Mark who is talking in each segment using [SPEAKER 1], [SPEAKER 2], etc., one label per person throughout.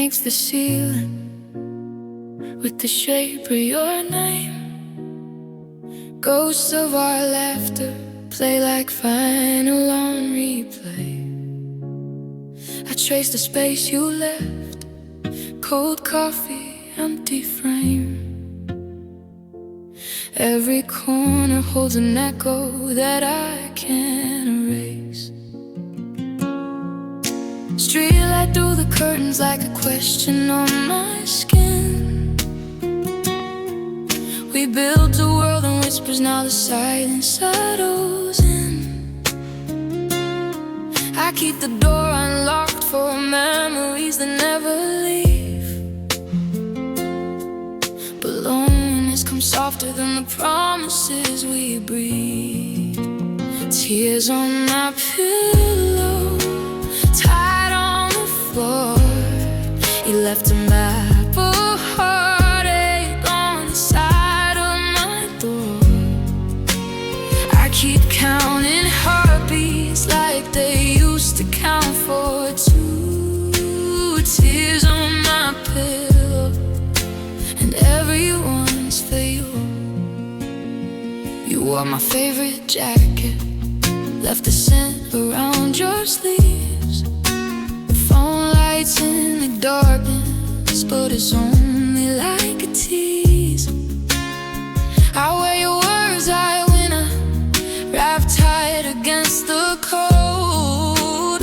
[SPEAKER 1] makes the ceiling with the shape of your name. Ghosts of our laughter play like final on replay. I trace the space you left, cold coffee, empty frame. Every corner holds an echo that I can't erase. Streetlight through the curtains like a question on my skin. We built a world in whispers, now the silence settles in. I keep the door unlocked for memories that never leave. But loneliness comes softer than the promises we breathe. Tears on my pillow, tied on the floor. You left a map of heartache on the side of my door. I keep counting heartbeats like they used to count for two. Tears on my pillow, and everyone's for you. You wore my favorite jacket, left a scent around your sleeves. Phone lights in the darkness, but it's only like a tease. I wear your words out when I wrap tight against the cold.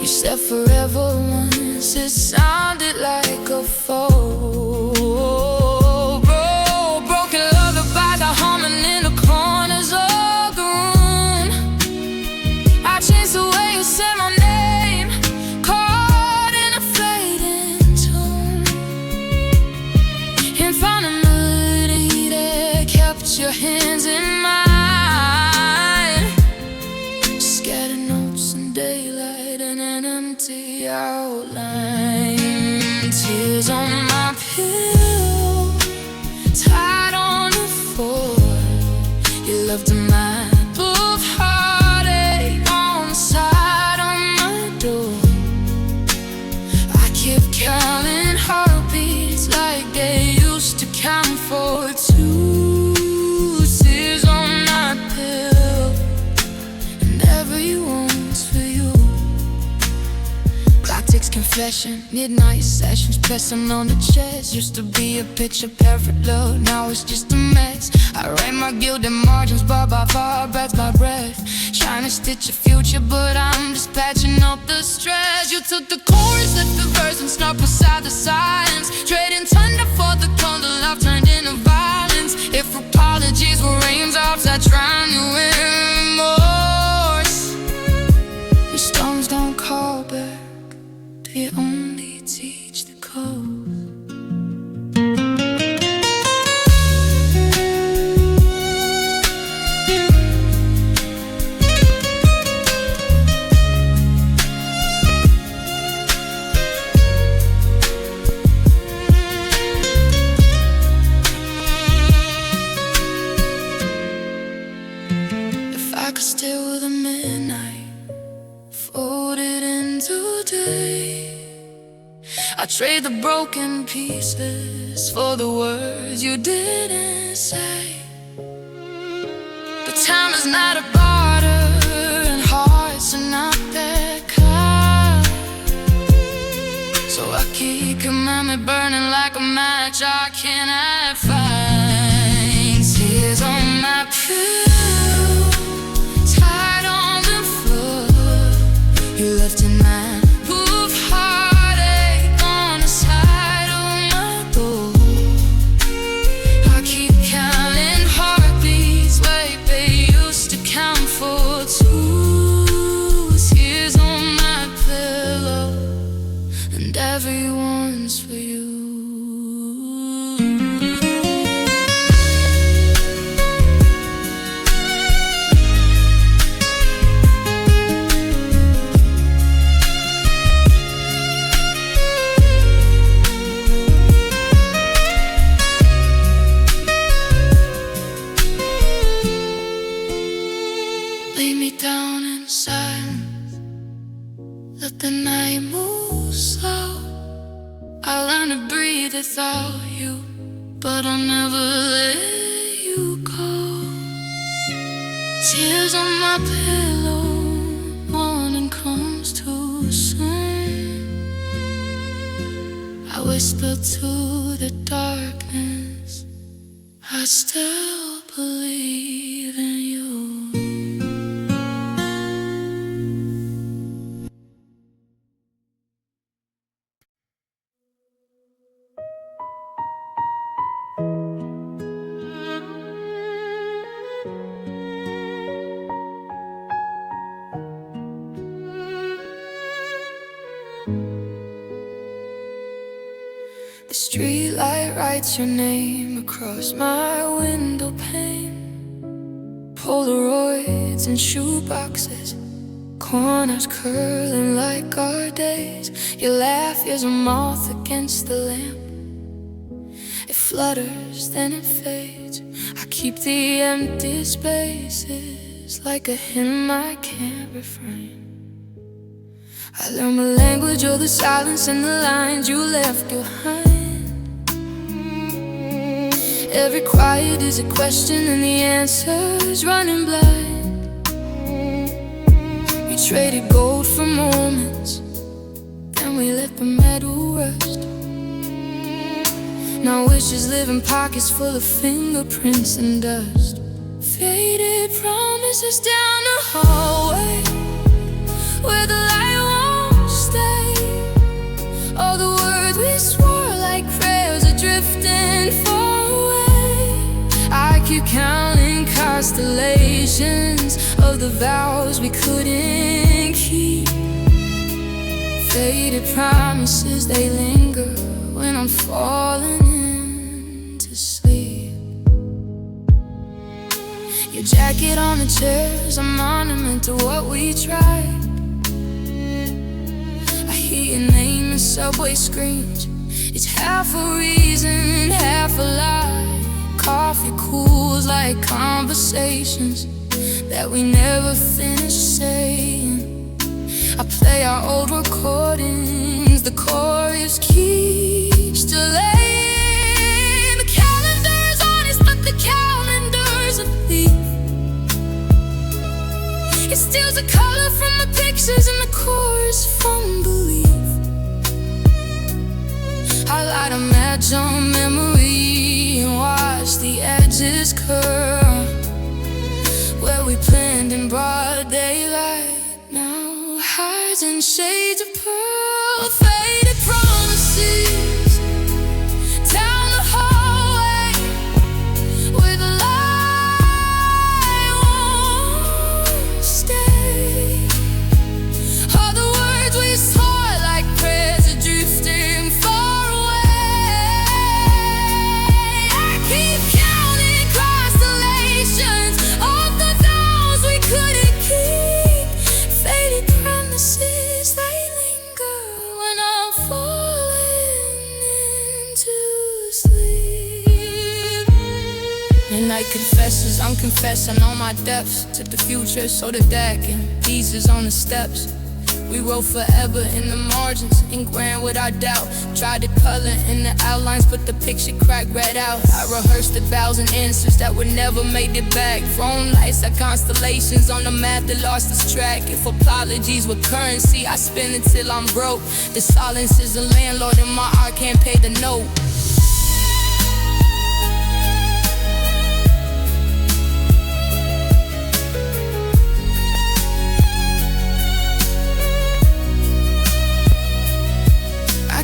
[SPEAKER 1] You said forever once, it sounded like a foe. Broken love by the humming in the corners of the room. I changed the way you said my name, caught in a fading tune, and found a melody that kept your hands in mine. Scattered notes in daylight and an empty outline. Tears on my pillow, tied on the floor. You left a map of heartache on the side of my door. I kept counting heartbeats like they used to count for two. Tears on my pillow, and everyone's for you. Clock ticks, confession, midnight sessions, pressing on the chest. Used to be a picture perfect love, now it's just a mess. I write my guilt in margins, bar by bar, breath by breath, trying to stitch a future, but I'm just patching up the stress. You took the chorus, left the verse, and snuck beside the silence, trading thunder for the cold, the love turned into violence. If apologies were raindrops, I drown you in remorse. Your stones don't call back, they only teach the code. If I could still with the midnight, folded into day, I trade the broken pieces for the words you didn't say. But time is not a barter, and hearts are not that kind. So I keep commandment burning like a match I cannot find. Tears on my pillow, tied on the floor. You left in mine of heartache on the side of my door. I keep counting heartbeats like they used to count for two. Tears on my pillow, and everyone's for you. but I'll never let you go. Tears on my pillow, morning comes too soon. I whisper to the darkness, I still believe in you. The streetlight writes your name across my window pane. Polaroids and shoeboxes, corners curling like our days. Your laugh is a moth against the lamp. It flutters, then it fades. I keep the empty spaces like a hymn I can't refrain. I learned the language of the silence and the lines you left behind. Every quiet is a question and the answer's running blind. We traded gold for moments, then we let the metal rust. Now wishes live in pockets full of fingerprints and dust. Faded promises down the hallway where the light won't stay. All the words we swore like prayers are drifting far away. I keep counting constellations of the vows we couldn't keep. Faded promises, they linger when I'm falling into sleep. Your jacket on the chair's a monument to what we tried. I hear your name in subway screens. It's half a reason and half a lie. Coffee cools like conversations that we never finished saying. I play our old recordings, the chorus keeps delaying. The calendar's honest, but the calendar's a thief. It steals the color from the pictures and the chorus from belief. I light a match on memory and watch the edges curl. Where we planned in broad daylight now hides in shades of pearl. Faded promises down the hallway where the light won't stay. All the words we swore like prayers are drifting far away. I keep counting constellations of the vows we couldn't keep. Faded promises, they linger when I'm falling into sleep. Midnight confesses, I'm confessing all my depths. To the future, so the deck and pieces on the steps. We wrote forever in the margins, ink ran without doubt. Tried to color in the outlines, but the picture cracked right out. I rehearsed the vows and answers that would never made it back. Phone lights like constellations on the map that lost its track. If apologies were currency, I spend it till I'm broke. The silence is a landlord and my art can't pay the note.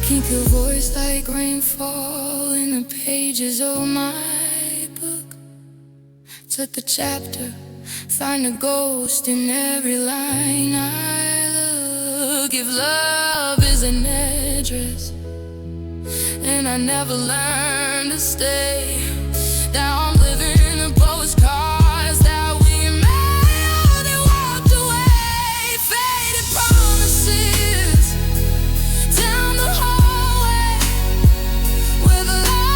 [SPEAKER 1] Keep your voice like rainfall in the pages of my book. Took the chapter, find a ghost in every line I look. If love is an address and I never learned to stay, now I'm living in the postcards that we made and walked away. Faded promises down the hall where the light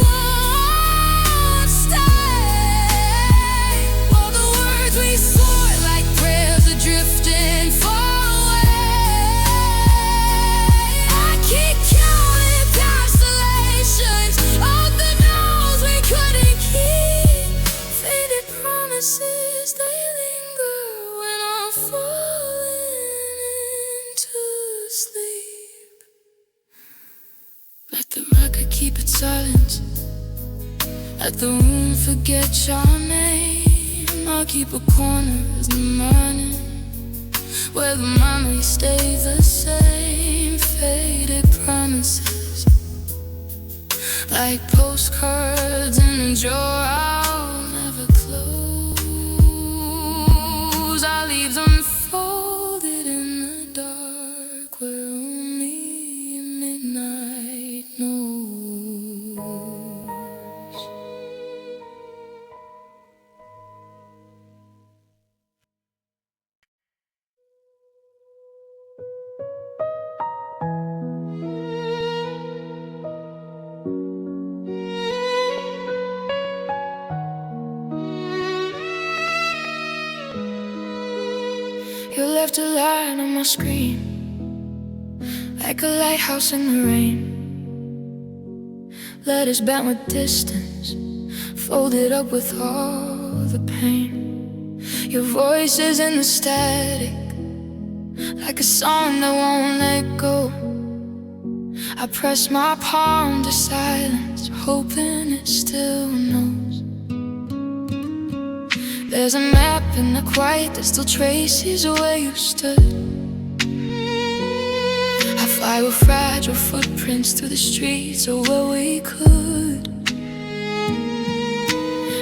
[SPEAKER 1] won't stay. All the words we swore like prayers are drifting far away. I keep counting constellations Let the room forget your name. I'll keep a corner in the morning where the memories stay the same. Faded promises like postcards in a drawer I'll never close. I'll leave them folded in the dark where only midnight knows. You left a line on my screen, like a lighthouse in the rain. Letters bent with distance, folded up with all the pain. Your voice is in the static, like a song that won't let go. I press my palm to silence, hoping it still knows. There's a map in the quiet that still traces where you stood. I fly with fragile footprints through the streets of where we could.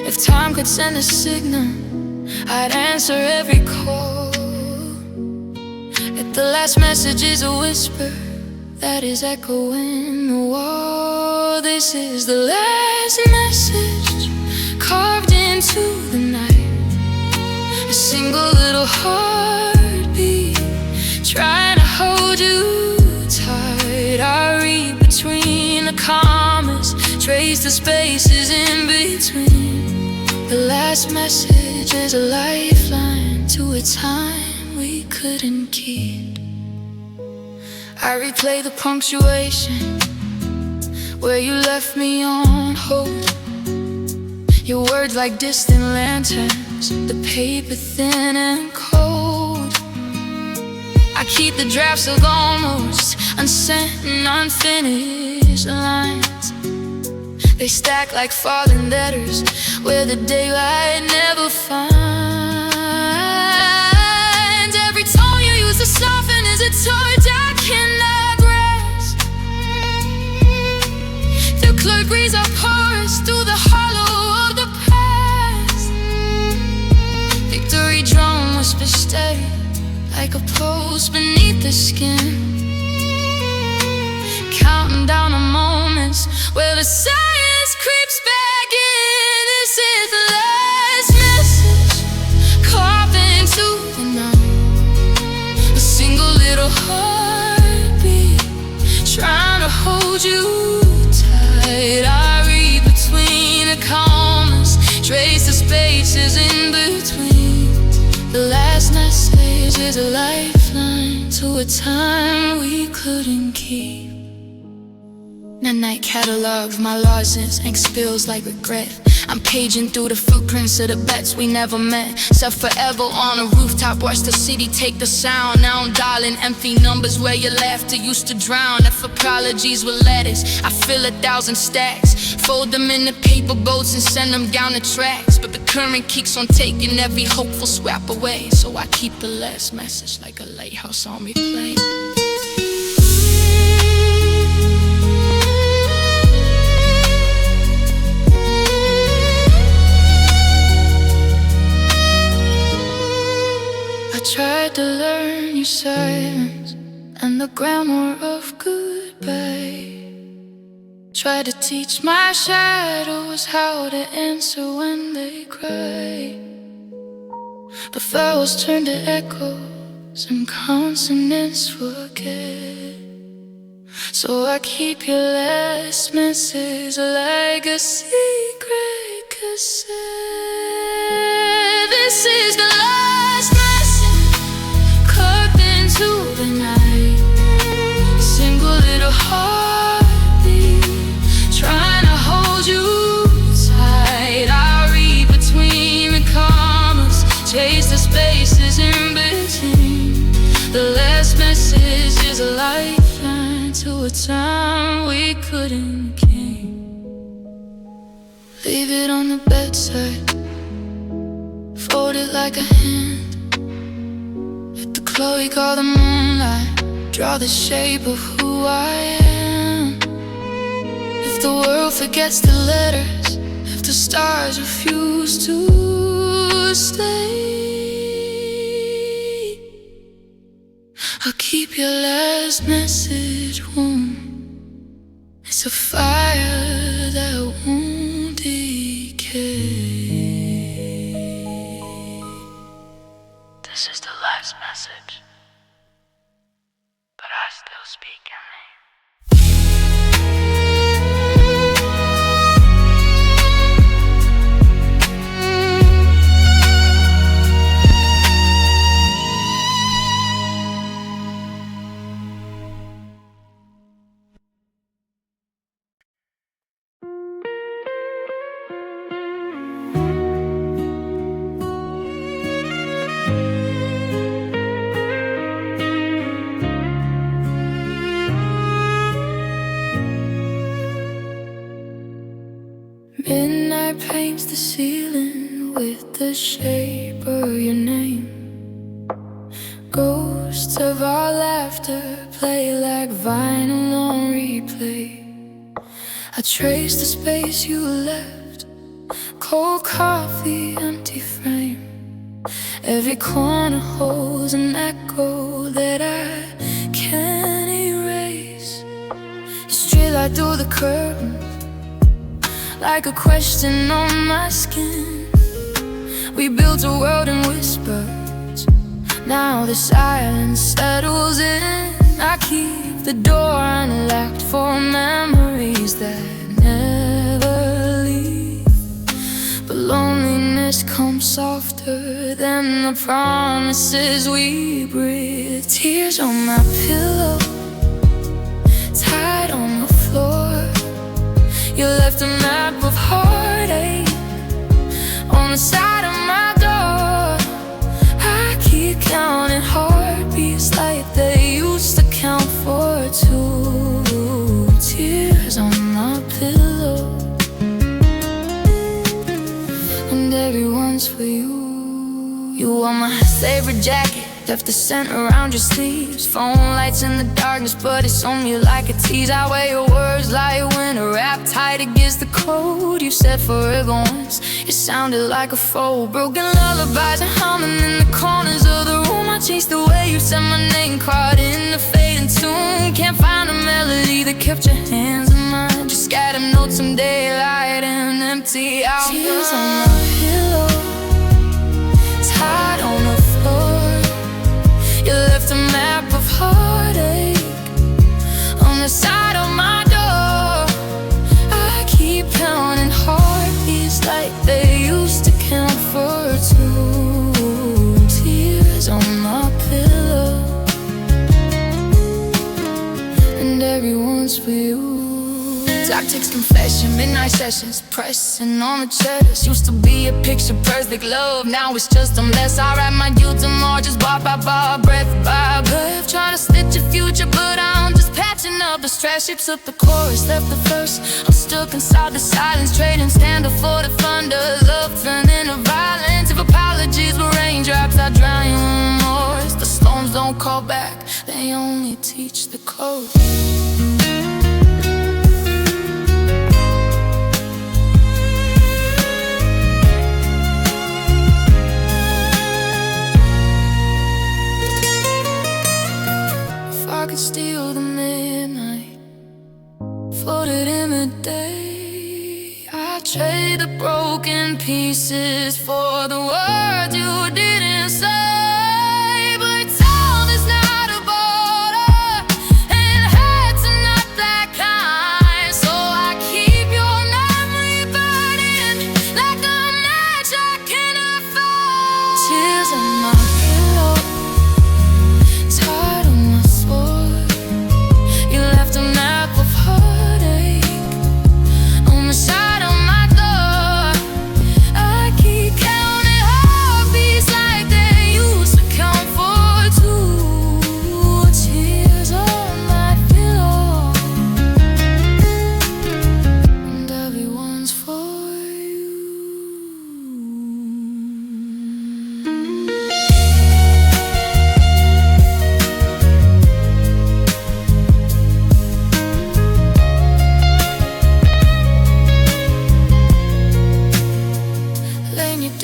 [SPEAKER 1] If time could send a signal, I'd answer every call. If the last message is a whisper that is echoing the wall, this is the last message carved into the night. A single little heartbeat trying to hold you tight. I read between the commas, trace the spaces in between. The last message is a lifeline to a time we couldn't keep. I replay the punctuation where you left me on hold. Your words like distant lanterns, the paper thin and cold. I keep the drafts of almost unsent and unfinished lines. They stack like fallen letters where the daylight never finds. Every tone you use to soften is a torch I cannot grasp. The clerk reads our chorus through the hollow of the past. Victory drum whispers stay like a pulse beneath the skin, counting down the moments where the silence creeps back in. This is the last message carved into the night. A single little heartbeat trying to hold you tight. I read between the commas, trace the spaces in between. The last message is a lifeline to a time we couldn't keep. The night catalogs my losses, ink spills like regret. I'm paging through the footprints of the bets we never met. Set forever on a rooftop, watch the city take the sound. Now I'm dialing empty numbers where your laughter used to drown. If apologies were letters, I fill 1,000 stacks, fold them into paper boats and send them down the tracks. But the current keeps on taking every hopeful swap away, so I keep the last message like a lighthouse on replay. I tried to learn your silence and the grammar of goodbye. Tried to teach my shadows how to answer when they cry. But vowels turn to echoes and consonants forget. So I keep your last message like a secret cassette. This is the last message carved into the night. Single little heartbeat trying to hold you tight. I read between the commas, chase the spaces in between. The last message is a lifeline to a time we couldn't keep. Leave it the bedside, folded like a hand. Let the Chloe call the moonlight, draw the shape of who I am. If the world forgets the letters, if the stars refuse to stay, I'll keep your last message warm. It's a fire that won't decay. This is the last message, but I still speak your name. Midnight paints the ceiling with the shape of your name. Ghosts of our laughter play like vinyl on replay. I trace the space you left, cold coffee, empty frame. Every corner holds an echo that I can't erase. Streetlight through the curtain, like a question on my skin. We built a world in whispers, now the silence settles in. I keep the door unlocked for memories that never leave. But loneliness comes softer than the promises we breathe. Tears on my pillow, tied on the floor. You left a map of heartache on the side of my door. I keep counting heartbeats like they used to count for two. Tears on my pillow, and everyone's for you. You wore my favorite jacket, left the scent around your sleeves. Phone lights in the darkness, but it's on you like a tease. I wear your words like winter, wrapped tight against the cold. You said forever once, it sounded like a foe. Broken lullabies and humming in the corners of the room. I chased the way you said my name, caught in the fading tune. Can't find a melody that kept your hands in mine. Just scattered notes, some daylight and empty out. Tears on my pillow, tied on the floor. You left a map of heartache on the side of my door. I keep counting heartbeats like they used to count for two. Tears on my pillow, and everyone's for you. Tactics, confession, midnight sessions, pressing on the chest. Used to be a picture perfect love, now it's just a mess. I write my youth tomorrow, just bar by bar, breath by breath. Trying to stitch a future, but I'm just patching up the stress. Ships up the chorus, left the verse. I'm stuck inside the silence, trading stand up for the thunder. Love turning to violence. If apologies were raindrops, I drown you in remorse. The storms don't call back, they only teach the code. I could steal the midnight, floated in the day. I trade the broken pieces for the words you didn't say. But town is not a border, and hearts are not that kind. So I keep your memory burning like a match I cannot find. Tears on my pillow, tied on my sword. You left a map of heartache on the side of my door. I keep counting heartbeats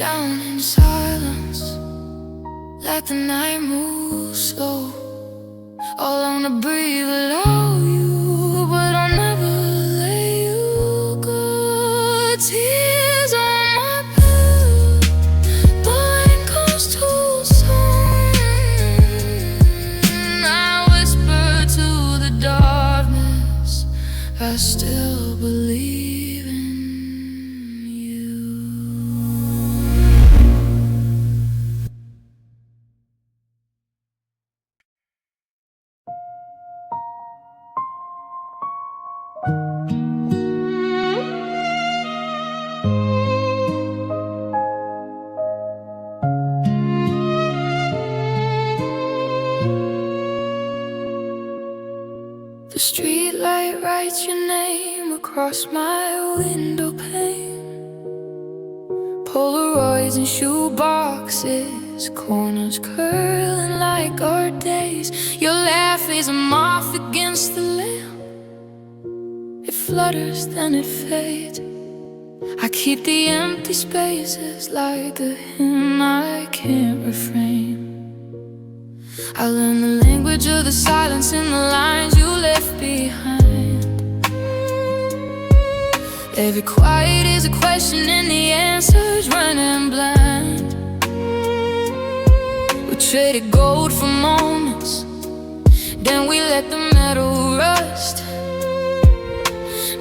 [SPEAKER 1] down in silence, let the night move slow. I'll long to breathe without you, but I'll never let you go. Tears on my pillow, the rain comes too soon. I whisper to the darkness, I still believe in you. The streetlight writes your name across my window pane. Polaroids and shoe boxes, corners curling like our days. Your laugh is a moth against the lamp. It flutters, then it fades. I keep the empty spaces like a hymn I can't refrain. I learned the language of the silence in the lines you left behind. Every quiet is a question and the answer's running blind. We traded gold for moments, then we let the metal rust.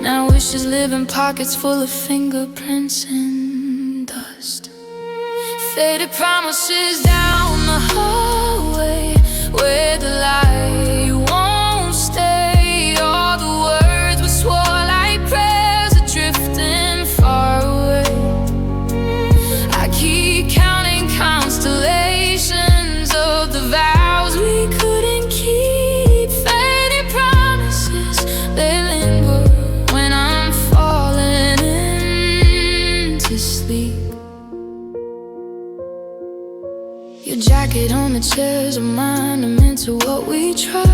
[SPEAKER 1] Now wishes live in pockets full of fingerprints and dust. Faded promises down the hallway where the light won't stay. All the words we swore like prayers are drifting far away. I keep counting constellations of the vows we couldn't keep. Faded promises, they linger when I'm falling into sleep. Your jacket on the chairs of mine, I'm into what we tried.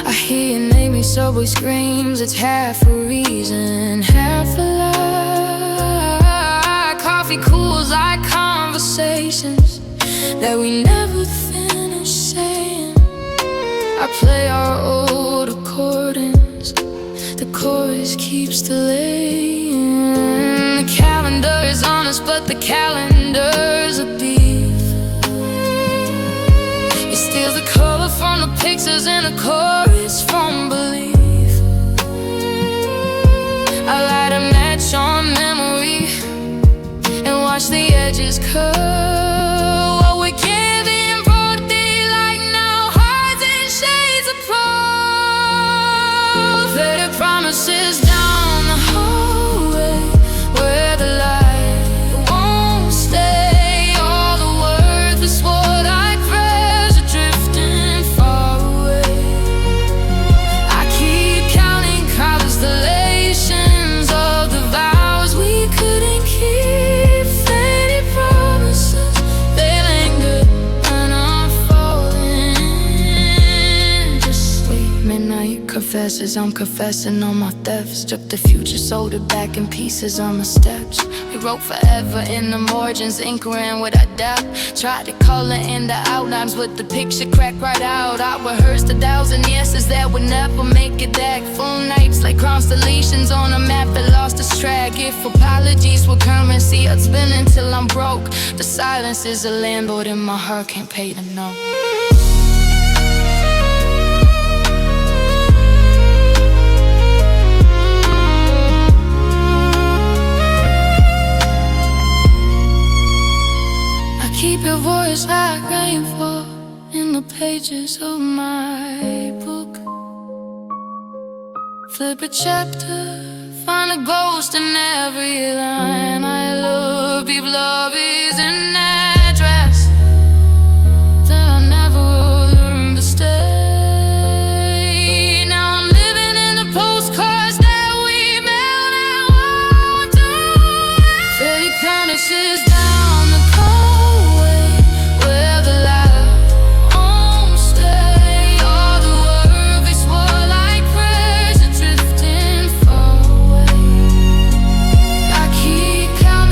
[SPEAKER 1] I hear your name in subway screams, it's half a reason, half a lie. Coffee cools like conversations that we never finish saying. I play our old accordings, the chorus keeps delaying. The calendar is honest, but the calendar's a thief. It steals the color from the pictures and the chorus from belief. I light a match on memory and watch the edges curl. What we give in broad daylight now hides in shades of pearl. Faded promises down the hallway where the light won't stay. All the words we swore like prayers are drifting far away. I keep counting constellations of the vows we couldn't keep. Faded promises, they linger when I'm falling into sleep. Midnight confesses, I'm confessing on my thefts. Took the future, sold it back in pieces on the steps. We wrote forever in the margins, anchoring with our depth. Tried to color in the outlines, but the picture cracked right out. I rehearsed 1,000 yeses that would never make it back. Full nights like constellations on a map that lost its track. If apologies were currency, I'd spin until I'm broke. The silence is a landlord and my heart can't pay to know. Keep your voice like rainfall in the pages of my book. Flip a chapter, find a ghost in every line. I love people, love is an address that I never learned to stay. Now I'm living in the postcards that we mailed and won't do. Faded promises down the hallway where the light won't stay. All the words we swore like prayers are drifting far away. I keep counting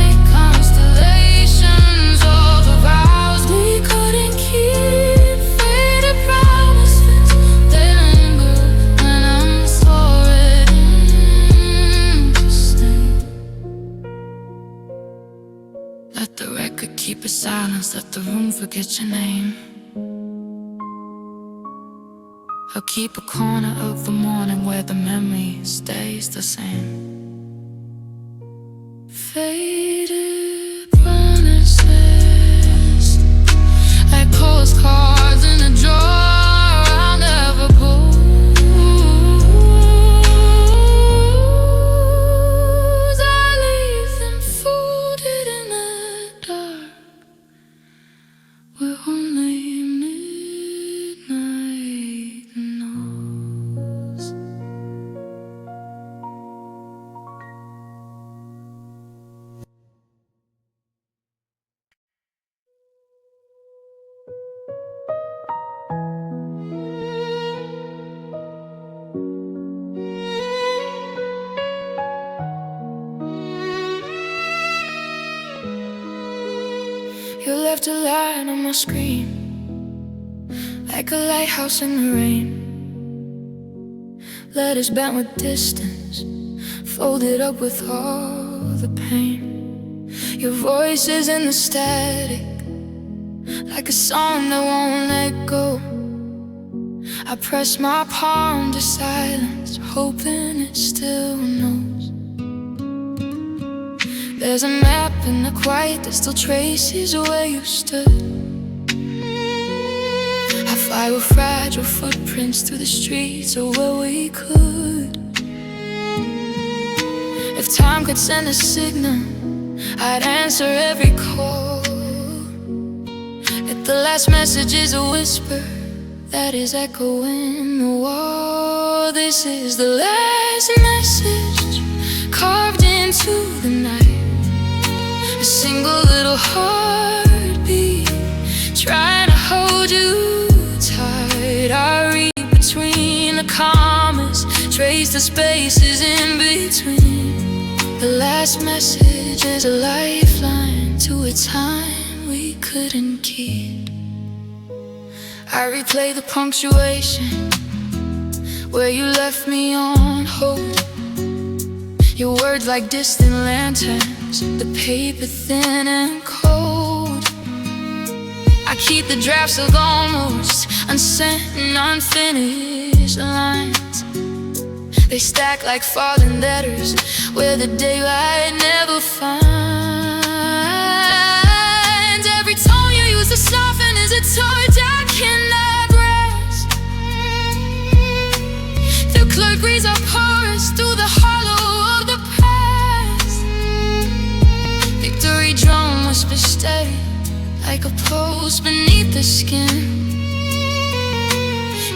[SPEAKER 1] deepest silence, let the room forget your name. I'll keep a corner of the morning where the memory stays the same. Faded promises, like postcards in a drawer I'll never pull. I leave them folded in the dark, where only midnight knows. You left a line on my screen, like a lighthouse in the rain. Letters bent with distance, folded up with all the pain. Your voice is in the static, like a song that won't let go. I press my palm to silence, hoping it still knows. There's a map in the quiet that still traces where you stood. I fly with fragile footprints through the streets of where we could. If time could send a signal, I'd answer every call. If the last message is a whisper that is echoing the wall, this is the last message carved into the night. A single little heartbeat trying to hold you tight. I read between the commas, trace the spaces in between. The last message is a lifeline to a time we couldn't keep. I replay the punctuation where you left me on hold. Your words like distant lanterns, the paper thin and cold. I keep the drafts of almost unsent and unfinished lines. They stack like fallen letters where the daylight never finds. Every tone you use to soften is a torch I cannot grasp. The clerk reads our porous through the hollow of the past. Victory drum whispers steady like a pulse beneath the skin,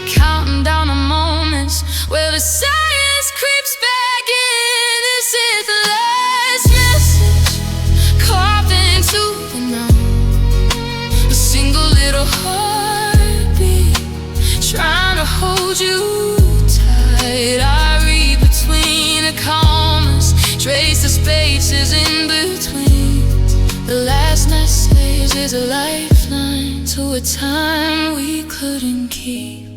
[SPEAKER 1] counting down the moments where the silence creeps back in. This is the last message carved into the night. A single little heartbeat trying to hold you tight. I read between the commas, trace the spaces in between. The last message is a lifeline to a time we couldn't keep.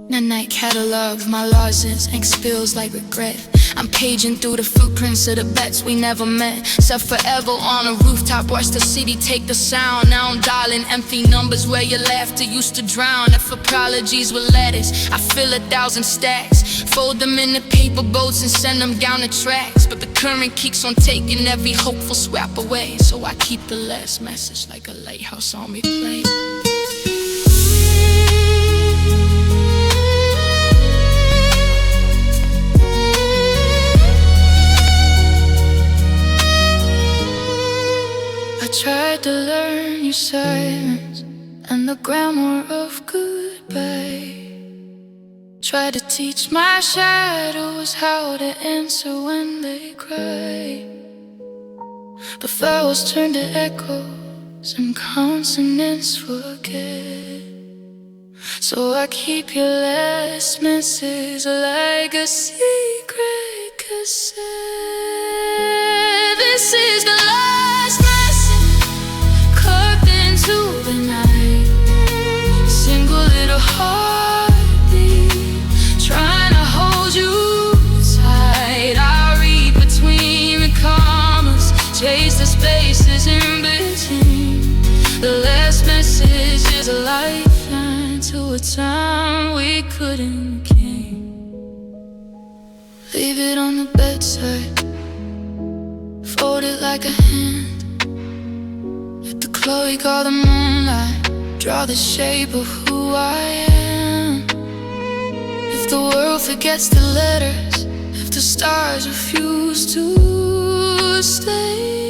[SPEAKER 1] The night catalogs my losses, ink spills like regret. I'm paging through the footprints of the bets we never met. Set forever on a rooftop, watch the city take the sound. Now I'm dialing empty numbers where your laughter used to drown. If apologies were letters, I fill 1,000 stacks, fold them into paper boats and send them down the tracks. But the current keeps on taking every hopeful swap away, so I keep the last message like a lighthouse on replay. I tried to learn your silence and the grammar of goodbye. Tried to teach my shadows how to answer when they cry. But vowels turn to echoes and consonants forget. So I keep your last message like a secret cassette. This is the last message carved into the night. A single little heartbeat trying to hold you tight. I read between the commas, chase the spaces in between. The last message is a lifeline to a time we couldn't keep. Leave it on the bedside, fold it like a hand. Let the Chloe call the moonlight draw the shape of who I am. If the world forgets the letters, if the stars refuse to stay,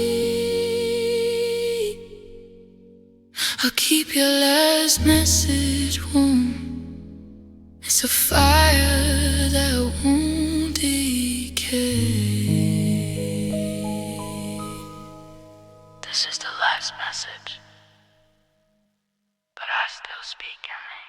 [SPEAKER 1] I'll keep your last message warm. It's a fire that won't decay. This is the last message, but I still speak your name.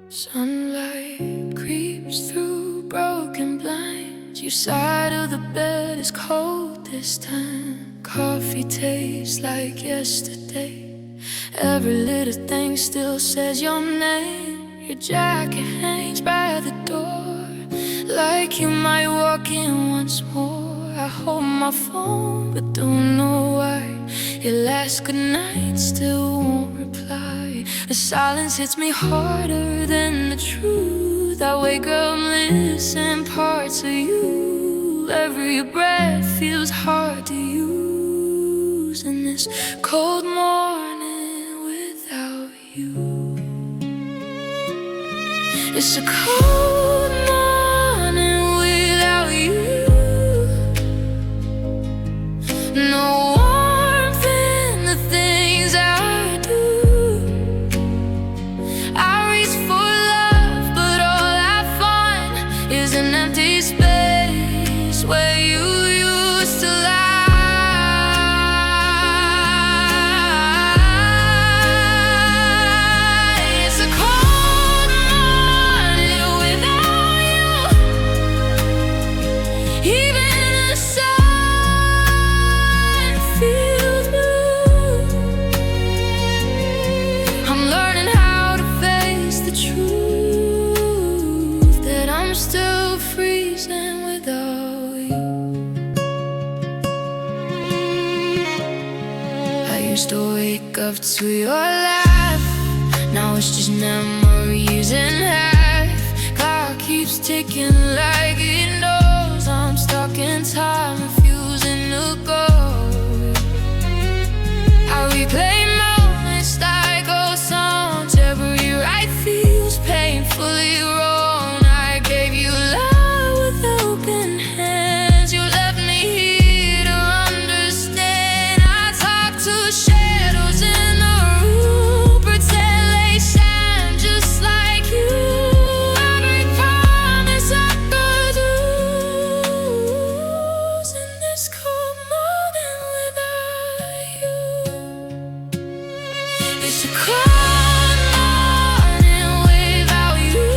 [SPEAKER 1] Sunlight creeps through broken blinds. Your side of the bed is cold this time. Coffee tastes like yesterday. Every little thing still says your name. Your jacket hangs by the door, like you might walk in once more. I hold my phone but don't know why. Your last goodnight still won't reply. The silence hits me harder than the truth. I wake up missing parts of you. Every breath feels hard to use in this cold morning without you. It's a cold morning without you. No warmth in the things I do. I reach for love, but all I find is an empty space where you used to lie. It's a cold morning without you. Even the sun feels blue. I'm learning how to face the truth that I'm still freezing without you. I used to wake up to your laugh. Now it's just memories in half. Clock keeps ticking like it knows I'm stuck in time, refusing to go. I replay moments like old songs. Every right feels painfully wrong. I gave you love with open hands. You left me here to understand. I talk to shadows in the room, pretend they shine just like you. Every promise I could lose in this cold morning without you. It's a cold morning without you.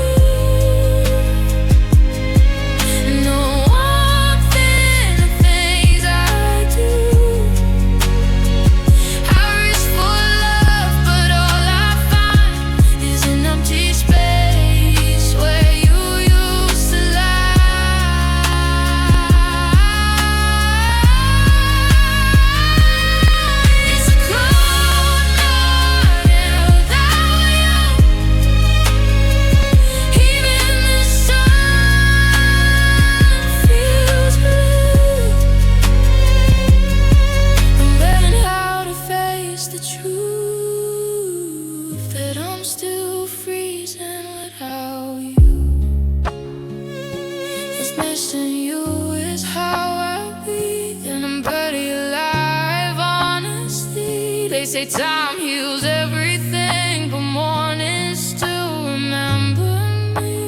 [SPEAKER 1] No warmth in the things I do. I reach for love, but all I find is an empty space where you used to lie. It's a cold morning without you. Even the sun feels blue. I'm learning how to face the truth that I'm still freezing without you. What's missing you is how I breathe, and I'm pretty alive, honestly. They say time heals everything, but mornings still remember me.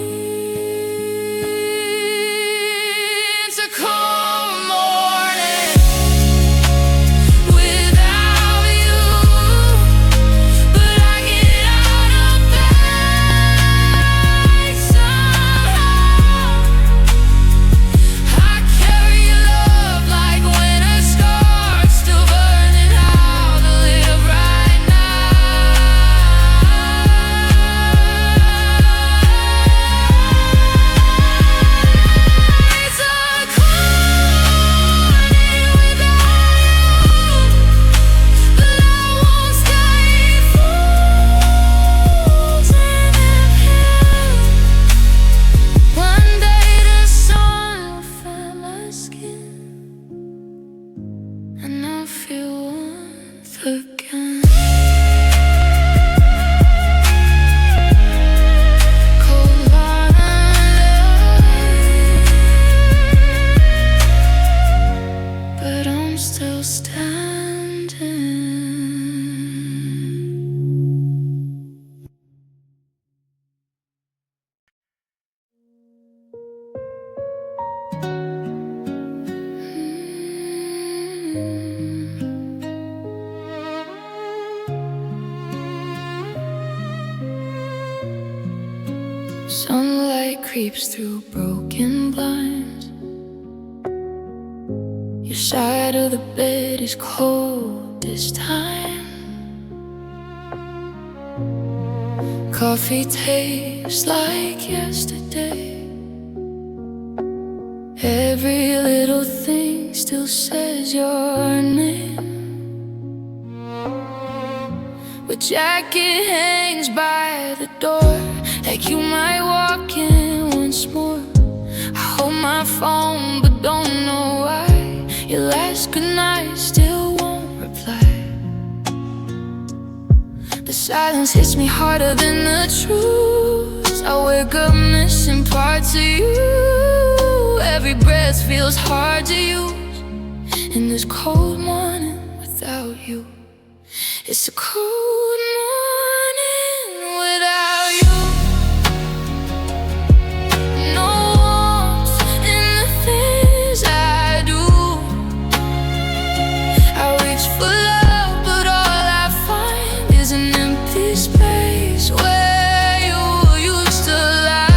[SPEAKER 1] It's a cold morning without you. again. Cold light, but I'm still standing. Sunlight creeps through broken blinds. Your side of the bed is cold this time. Coffee tastes like yesterday. Every little thing still says your name. Your jacket hangs by the door, like you might walk in once more. I hold my phone but don't know why. Your last goodnight still won't reply. The silence hits me harder than the truth. I wake up missing parts of you. Every breath feels hard to use in this cold morning without you. It's a cold morning without you. No warmth in the things I do. I reach for love, but all I find is an empty space where you used to lie.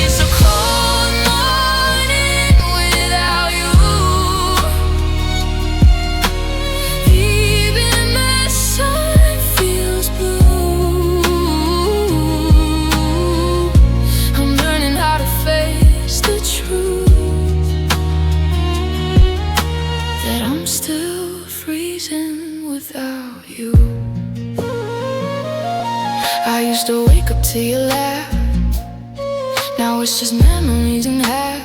[SPEAKER 1] It's a cold morning without you. Even my sun feels blue. I'm learning how to face the truth, that I'm still freezing without you. I used to wake up to your laugh. Now it's just memories and half.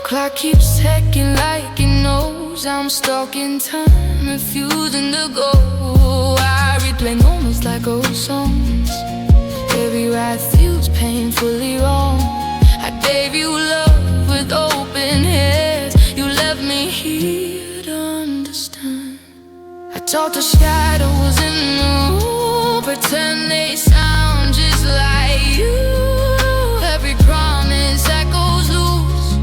[SPEAKER 1] Clock keeps ticking like it knows I'm stuck in time, refusing to go. I replay moments like old songs. Every ride feels painfully wrong. I gave you love with open hands. You left me here to understand. I talk to shadows in the room, pretend they sound just like you. Every promise that goes loose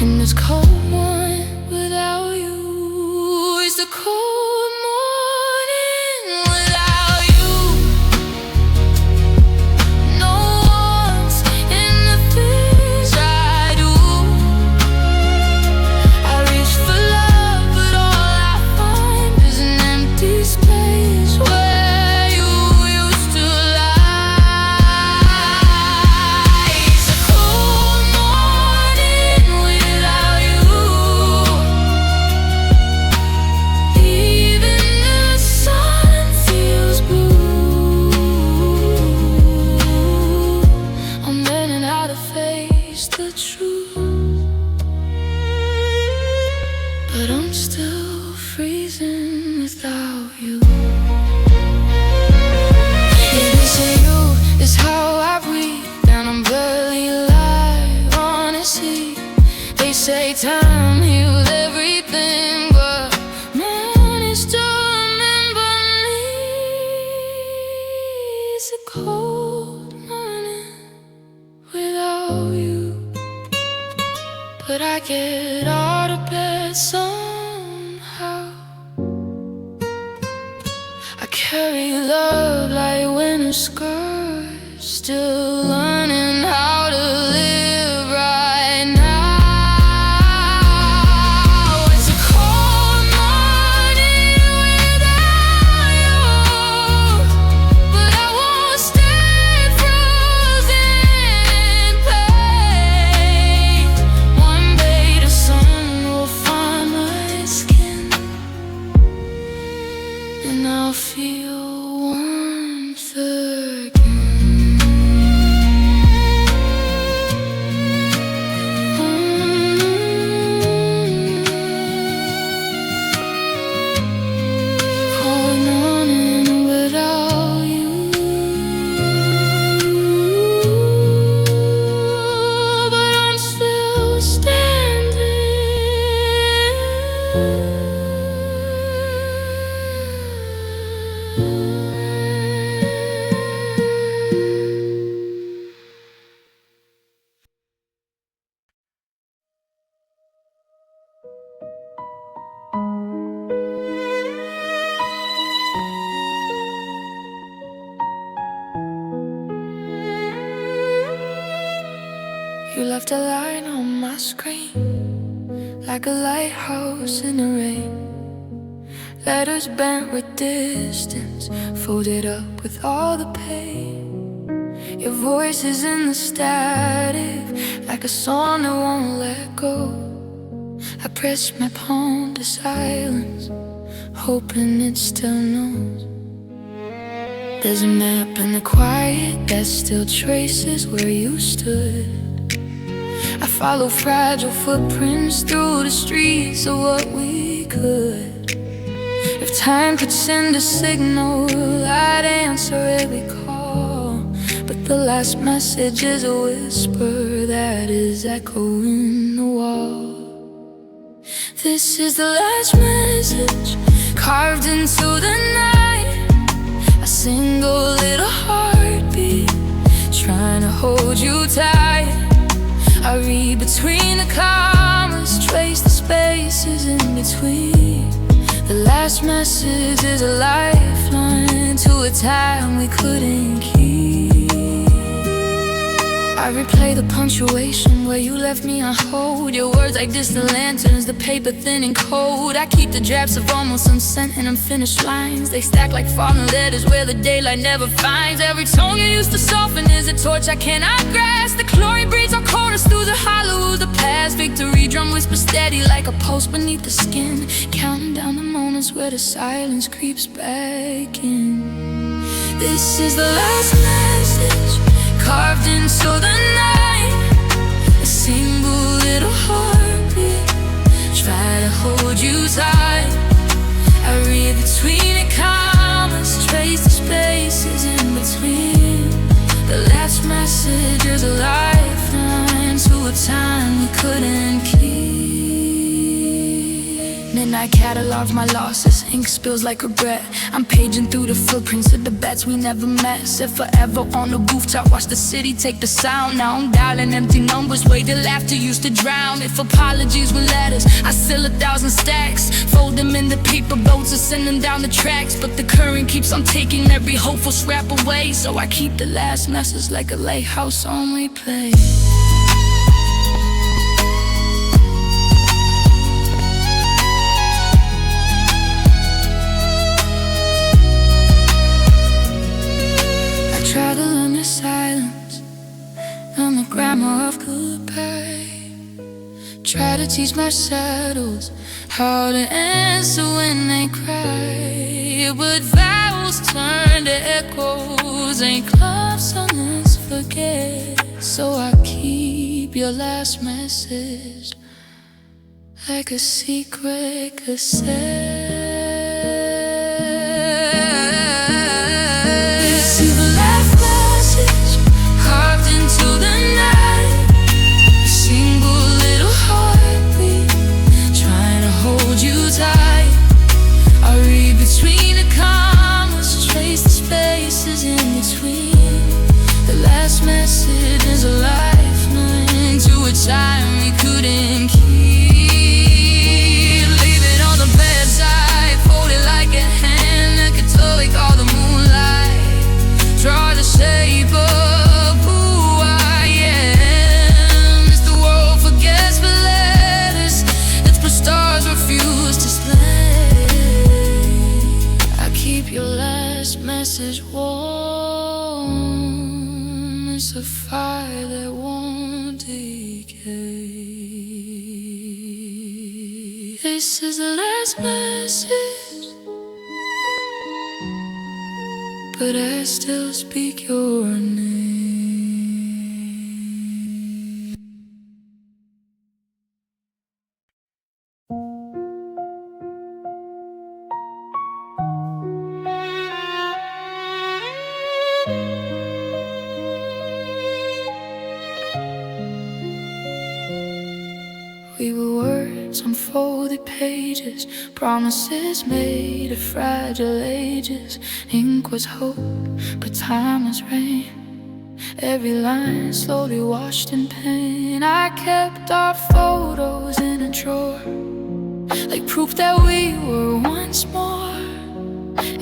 [SPEAKER 1] in this cold morning without you. It's the cold morning without you. No warmth in the things I do. I reach for love, but all I find is an empty space where you used to lie. It's a cold morning without you. Even the sun feels blue. I'm learning how to face the truth, but I'm still freezing without you. Yeah, they say you is how I breathe, and I'm barely alive, honestly. They say time heals everything, but man, it's to remember me. It's a cold morning without you, but I get out of bed somehow. I carry love like winter skirts, still learning how to live right now. It's a cold morning without you, but I won't stay frozen in pain. One day the sun will find my skin, and I'll feel warmth again. screen, like a lighthouse in the rain. Letters bent with distance, folded up with all the pain. Your voice is in the static, like a song that won't let go. I press my palm to silence, hoping it still knows. There's a map in the quiet that still traces where you stood. I follow fragile footprints through the streets of what we could. If time could send a signal, I'd answer every call. But the last message is a whisper that is echoing the wall. This is the last message, carved into the night. A single little heartbeat, trying to hold you tight. I read between the commas, trace the spaces in between. The last message is a lifeline to a time we couldn't keep. I replay the punctuation where you left me on hold. Your words like distant lanterns, the paper thin and cold. I keep the drafts of almost unsent and unfinished lines. They stack like fallen letters where the daylight never finds. Every tone you used to soften is a torch I cannot grasp. The glory breeds our chorus through the hollow of the past. Victory drum whispers steady like a pulse beneath the skin, counting down the moments where the silence creeps back in. This is the last message, carved into the night. A single little heartbeat, try to hold you tight. I read between the commas, trace the spaces in between. The last message is a lifeline to a time we couldn't keep. Midnight catalogs my losses, ink spills like regret. I'm paging through the footprints of the bets we never met. Said forever on the rooftop, watch the city take the sound. Now I'm dialing empty numbers, way the laughter used to drown. If apologies were letters, I seal 1,000 stacks. Fold them into paper boats and send them down the tracks. But the current keeps on taking every hopeful scrap away. So I keep the last message like a lighthouse on replay. Try to learn the silence and the grammar of goodbye. Try to teach my shadows how to answer when they cry. But vowels turn to echoes, ain't close, so let's forget. So I keep your last message like a secret cassette. I read between the commas, trace the spaces in between. The last message is a lifeline to a time we couldn't keep. Leave it on the bedside, fold it like a hand that could take all the moonlight. Draw the shape of who I am. As the world forgets the letters, it's where stars refuse to slay. Keep your last message warm. It's a fire that won't decay. This is the last message, but I still speak your name. We were words on folded pages, promises made of fragile ages. Ink was hope, but time was rain. Every line slowly washed in pain. I kept our photos in a drawer, like proof that we were once more.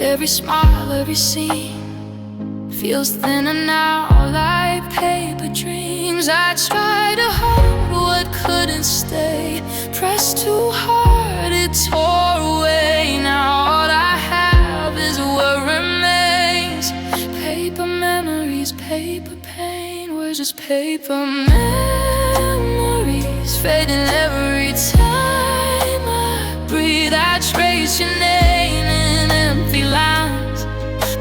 [SPEAKER 1] Every smile, every scene feels thinner now, like paper dreams. I try to hold what couldn't stay. Pressed too hard, it tore away. Now all I have is what remains. Paper memories, paper pain. We're just paper memories, fading every time I breathe. I trace your name in empty lines,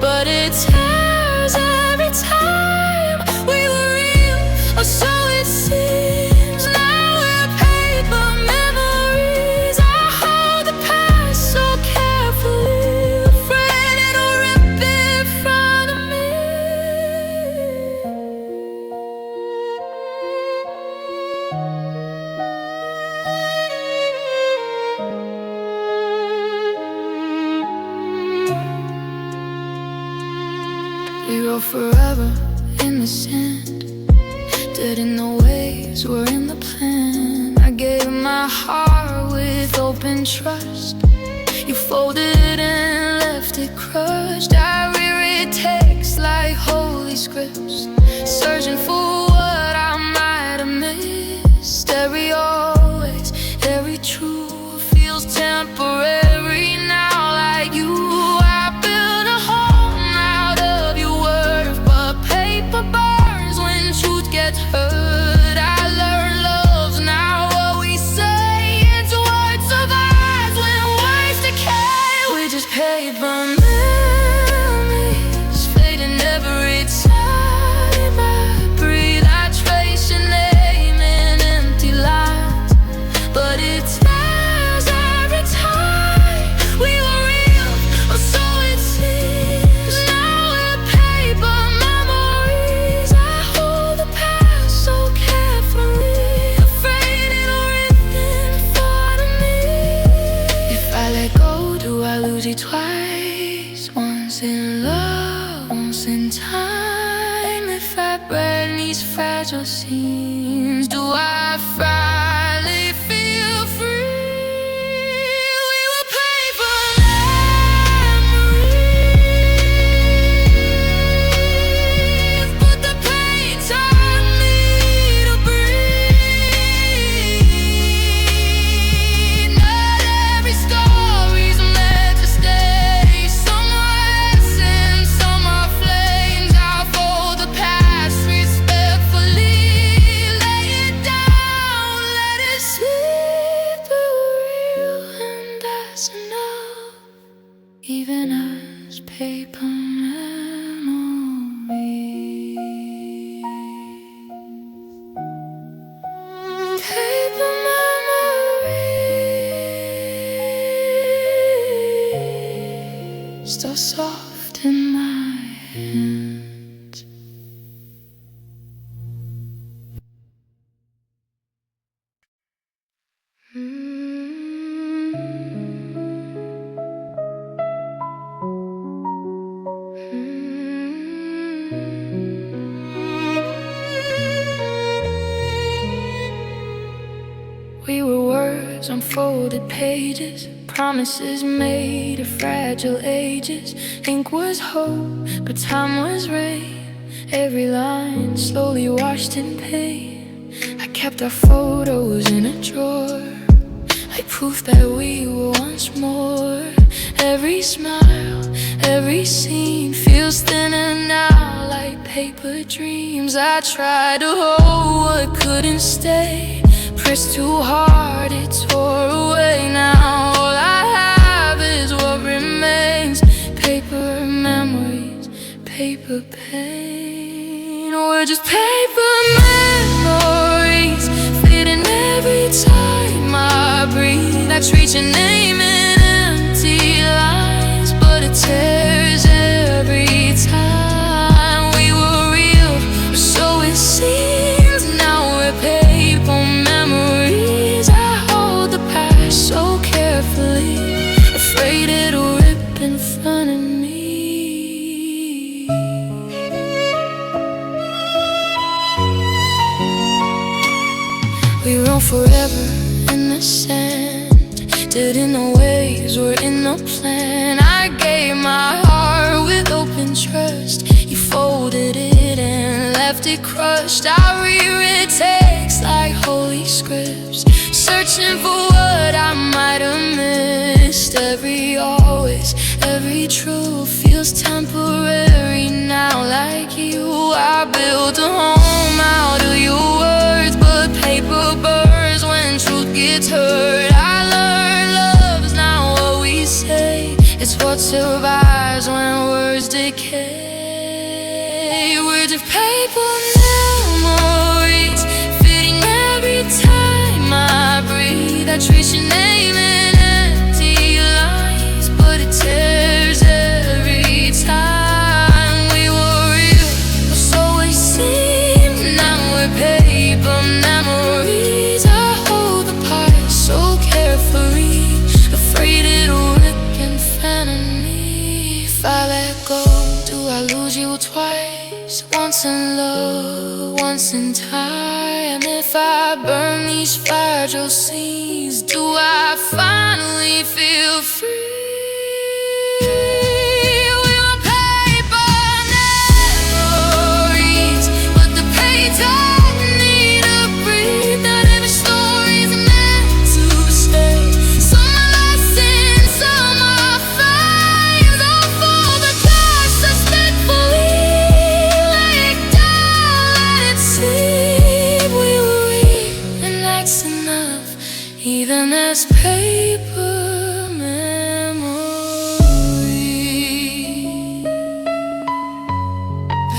[SPEAKER 1] but it tears every time. We were real, or so it seems. Now we're paper memories. I hold the past so carefully, afraid it'll rip in front of me. We wrote forever in the sand, didn't know waves were in the plan. I gave my heart with open trust. You folded and left it crushed. I reread texts like holy scripts, searching for what I might have missed. Every always, every true feels temporary now. Like you, I built a home out of your words, but paper burns when truth gets hurt. I learned love's now what we say. It's what survives when words decay. We just paper memories, fading every time I breathe. I trace your name in empty lines, but it tears every time. We were real, or so it seems. Now we're paper memories. I hold the past so carefully, afraid it'll rip in front of me. If I let go, do I lose you twice? Once in love, once in time. If I burn these fragile scenes, do I finally feel free? We were paper memories, but the pain taught me to breathe. Not every story's meant to stay. Some are lessons, some are flames. I'll fold the past respectfully, lay it down, let it sleep. But we're real, and that's enough, even as paper memories. Paper memories, still soft in my hands. We were words on folded pages, promises made of fragile ages. Ink was hope, but time was rain. Every line slowly washed in pain. I kept our photos in a drawer, like proof that we were once more. Every smile, every scene feels thinner now, like paper dreams. I tried to hold what couldn't stay, pressed too hard, it tore away. Now all I have is what remains. Paper memories, paper pain. We're just paper memories, fading every time I breathe. I treat your name in empty lines, but it tears every time. We were real, so it seems. Now we're paper memories. I hold the past so carefully, afraid it'll rip in front of me. We wrote forever in the sand, didn't know waves were in the plan. I gave my heart with open trust. You folded it and left left it crushed. I reread texts like holy scripts, searching for what I might have missed. Every always, every truth feels temporary now. Like you, I built a home out of your words, but paper burns when truth gets hurt. I learned love's not what we say, it's what survives when words decay. Words of paper memories, fitting every time I breathe. I trace your name in empty lines, but it tears every time. We were real, but so it seemed. Now we're paper memories. I hold the past so carefully, afraid it'll rip and fan me. If I let go, do I lose you twice? Once in love, once in time. If I burn these fragile seas, do I finally feel free? We were paper memories, but the page doesn't need to breathe. Not every story's meant to stay. Some are lessons, some are flames. All for the glass suspectfully. Even as paper memories,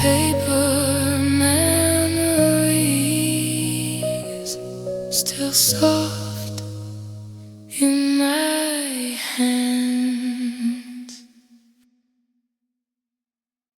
[SPEAKER 1] paper memories, still soft.